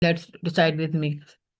Let's decide with me.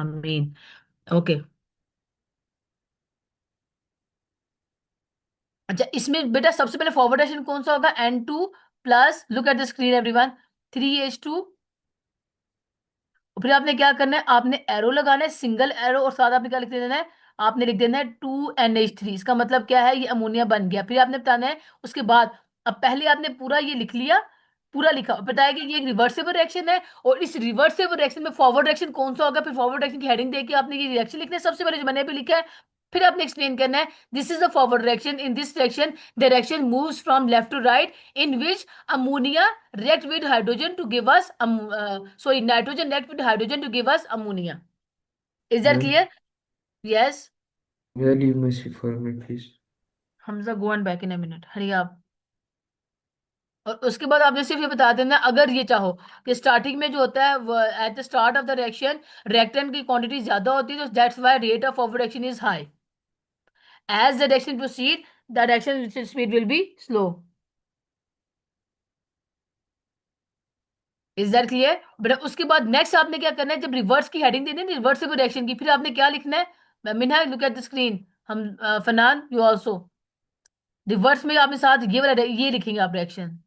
आमीन. Okay. अच्छा, इसमें बेटा सबसे पहले फॉरवर्ड एक्शन कौन सा होगा? N2 plus, look at the screen everyone, 3H2. फिर आपने क्या करना है? आपने एरो लगाना है, सिंगल एरो, और साथ आपने क्या लिख देना है? आपने लिख देना है 2NH3. इसका मतलब क्या है? ये अमोनिया बन गया. फिर आपने बताना है उसके बाद, अब पहले आपने पूरा ये लिख लिया, पूरा लिखा, बताया कि ये एक रिवर्सिबल रिएक्शन है, और इस रिवर्सिबल रिएक्शन में फॉरवर्ड रिएक्शन कौन सा होगा. फिर फॉरवर्ड रिएक्शन की हेडिंग देके आपने ये रिएक्शन लिखना है सबसे पहले, जो मैंने अभी लिखा है. फिर आपने एक्सप्लेन करना है, this is the forward reaction. In this reaction the reaction moves from left to right, in which ammonia react with hydrogen to give us sorry, nitrogen react with hydrogen to give us ammonia. Is that Yeah, clear? Yes. yeah, leave mercy for me, please. Hamza, go and back in a minute, hurry up. और उसके बाद आपने सिर्फ ये बता देना, अगर ये चाहो कि स्टार्टिंग में जो होता है at the start of the reaction reactant की क्वांटिटी ज्यादा होती है, तो that's why rate of forward reaction is high. As the reaction proceed, the reaction speed will be slow. Is that clear? But उसके बाद नेक्स्ट आपने क्या करना है, जब रिवर्स की हेडिंग देनी है रिवर्सिबल रिएक्शन की, फिर आपने क्या लिखना है? Minha, look at the screen. हम फनान, यू आल्सो. रिवर्स में आपने साथ ये वाला ये लिखेंगे आप रिएक्शन.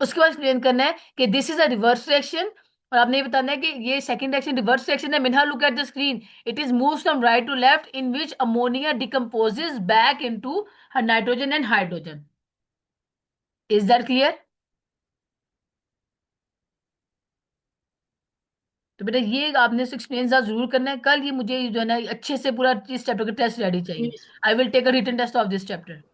उसके बाद एक्सप्लेन करना है कि this is a reverse reaction, और आपने ये बताना है कि ये सेकंड रिएक्शन रिवर्स रिएक्शन है. Minha, look at the screen. It is moves from right to left, in which ammonia decomposes back into nitrogen and hydrogen. Is that clear? तो बेटा ये आपने एक्सप्लेन जरूर करना है. कल ये मुझे जो है ना अच्छे से पूरा इस चैप्टर का टेस्ट रेडी चाहिए. I will take a written test of this chapter.